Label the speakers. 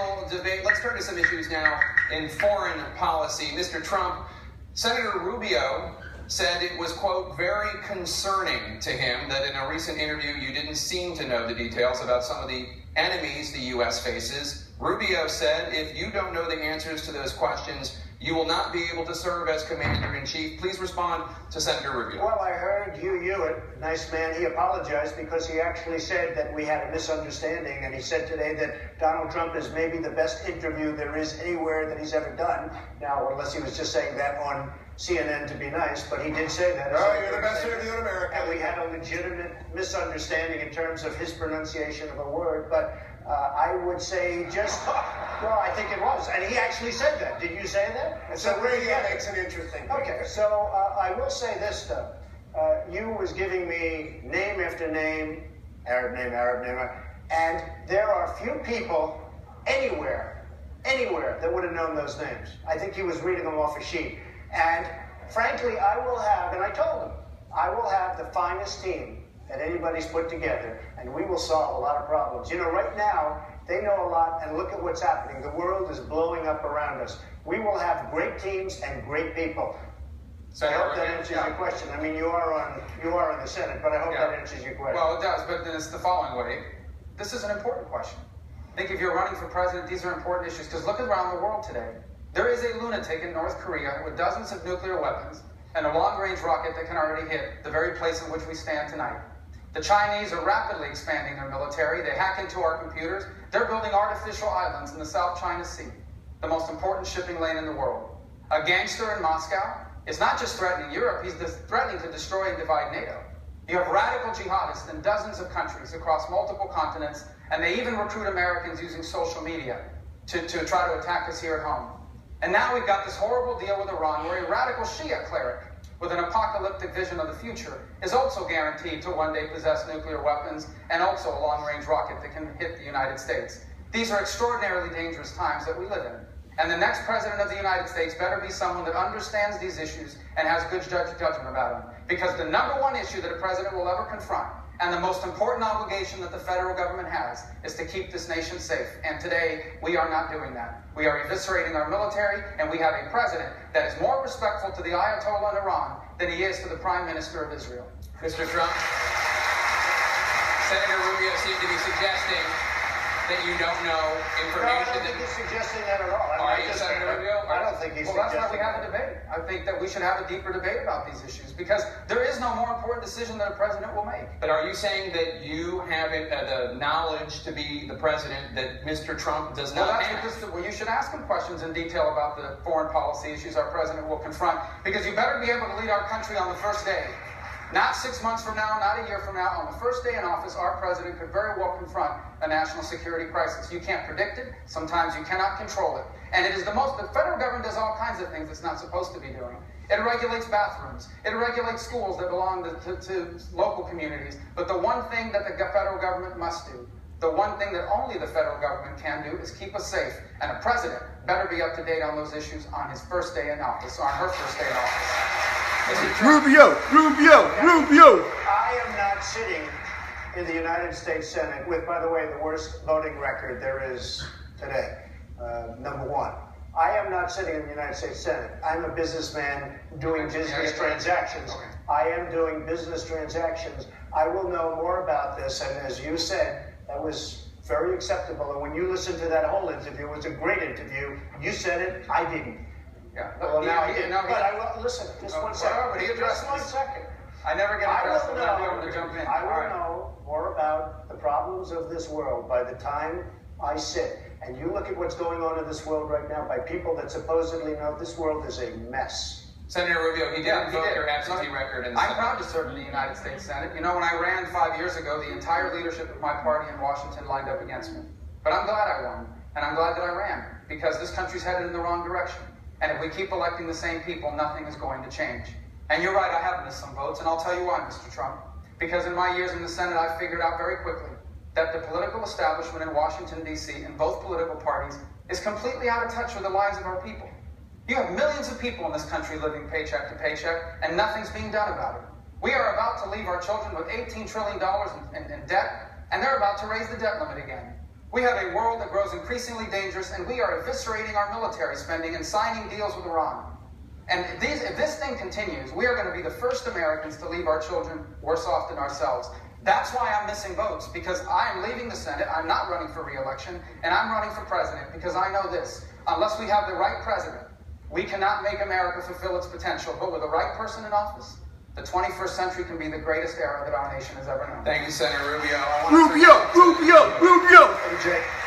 Speaker 1: final debate. Let's turn to some issues now in foreign policy. Mr. Trump, Senator Rubio said it was, quote, very concerning to him that in a recent interview you didn't seem to know the details about some of the enemies the U.S. faces. Rubio said, if you don't know the answers to those questions, you will not be able to serve as commander-in-chief. Please respond to Senator Rubio.
Speaker 2: Well, I heard Hugh Hewitt, nice man, he apologized because he actually said that we had a misunderstanding, and he said today that Donald Trump is maybe the best interview there is anywhere that he's ever done. Now, unless he was just saying that on CNN to be nice, but he did say that.
Speaker 3: Oh, you're the best interview in America.
Speaker 2: And we had a legitimate misunderstanding in terms of his pronunciation of a word, but I would say just, well, I think it was. And he actually said that. Did you say that?
Speaker 3: So radio makes it interesting.
Speaker 2: Okay, so I will say this, though. You was giving me name after name, Arab name, and there are few people anywhere that would have known those names. I think he was reading them off a sheet. And frankly, I will have, and I told him, I will have the finest team that anybody's put together, and we will solve a lot of problems. You know, right now, they know a lot, and look at what's happening. The world is blowing up around us. We will have great teams and great people. So I hope that answers your question. I mean, you are in the Senate, but I hope that answers your question.
Speaker 4: Well, it does, but it's the following way. This is an important question. I think if you're running for president, these are important issues, because look around the world today. There is a lunatic in North Korea with dozens of nuclear weapons and a long-range rocket that can already hit the very place in which we stand tonight. The Chinese are rapidly expanding their military. They hack into our computers. They're building artificial islands in the South China Sea, the most important shipping lane in the world. A gangster in Moscow is not just threatening Europe, he's threatening to destroy and divide NATO. You have radical jihadists in dozens of countries across multiple continents, and they even recruit Americans using social media to try to attack us here at home. And now we've got this horrible deal with Iran where a radical Shia cleric with an apocalyptic vision of the future is also guaranteed to one day possess nuclear weapons and also a long-range rocket that can hit the United States. These are extraordinarily dangerous times that we live in. And the next president of the United States better be someone that understands these issues and has good judgment about them. Because the number one issue that a president will ever confront, and the most important obligation that the federal government has, is to keep this nation safe. And today, we are not doing that. We are eviscerating our military, and we have a president that is more respectful to the Ayatollah in Iran than he is to the Prime Minister of Israel.
Speaker 1: Mr. Trump, Senator Rubio seemed to be suggesting that you don't know information.
Speaker 2: No, I don't think he's suggesting that at all.
Speaker 1: Are you, Senator Rubio?
Speaker 2: I don't think he's
Speaker 4: Well, that's
Speaker 2: suggesting
Speaker 4: why we have a debate. I think that we should have a deeper debate about these issues, because there is no more important decision that a president will make.
Speaker 1: But are you saying that you have the knowledge to be the president that Mr. Trump does not have?
Speaker 4: Well, you should ask him questions in detail about the foreign policy issues our president will confront, because you better be able to lead our country on the first day. Not 6 months from now, not a year from now. On the first day in office, our president could very well confront a national security crisis. You can't predict it. Sometimes you cannot control it. And it is the federal government does all kinds of things it's not supposed to be doing. It regulates bathrooms. It regulates schools that belong to local communities. But the one thing that the federal government must do, the one thing that only the federal government can do, is keep us safe. And a president better be up to date on those issues on his first day in office, or on her first day in office.
Speaker 3: Rubio!
Speaker 2: I am not sitting in the United States Senate with, by the way, the worst voting record there is today. Number one. I am not sitting in the United States Senate. I'm a businessman doing business transactions. I am doing business transactions. I will know more about this, and as you said, that was very acceptable. And when you listened to that whole interview, it was a great interview. You said it, I didn't.
Speaker 4: Yeah.
Speaker 2: Well, now I did. But I will listen. Just 1 second. Just 1 second.
Speaker 4: I never get addressed. I'm not able to jump in.
Speaker 2: I will know more about the problems of this world by the time I sit. And you look at what's going on in this world right now by people that supposedly know this world is a mess.
Speaker 1: Senator Rubio, he did invoke your absentee record.
Speaker 4: I'm proud to serve in the United States Senate. You know, when I ran 5 years ago, the entire leadership of my party in Washington lined up against me. But I'm glad I won, and I'm glad that I ran, because this country's headed in the wrong direction. And if we keep electing the same people, nothing is going to change. And you're right, I have missed some votes, and I'll tell you why, Mr. Trump. Because in my years in the Senate, I figured out very quickly that the political establishment in Washington, D.C., in both political parties, is completely out of touch with the lives of our people. You have millions of people in this country living paycheck to paycheck, and nothing's being done about it. We are about to leave our children with $18 trillion in debt, and they're about to raise the debt limit again. We have a world that grows increasingly dangerous, and we are eviscerating our military spending and signing deals with Iran. And if this thing continues, we are going to be the first Americans to leave our children worse off than ourselves. That's why I'm missing votes, because I am leaving the Senate, I'm not running for re-election, and I'm running for president because I know this. Unless we have the right president, we cannot make America fulfill its potential. But with the right person in office, the 21st century can be the greatest era that our nation has ever known.
Speaker 1: Thank you, Senator Rubio.
Speaker 3: Rubio.
Speaker 2: Hey, Jake.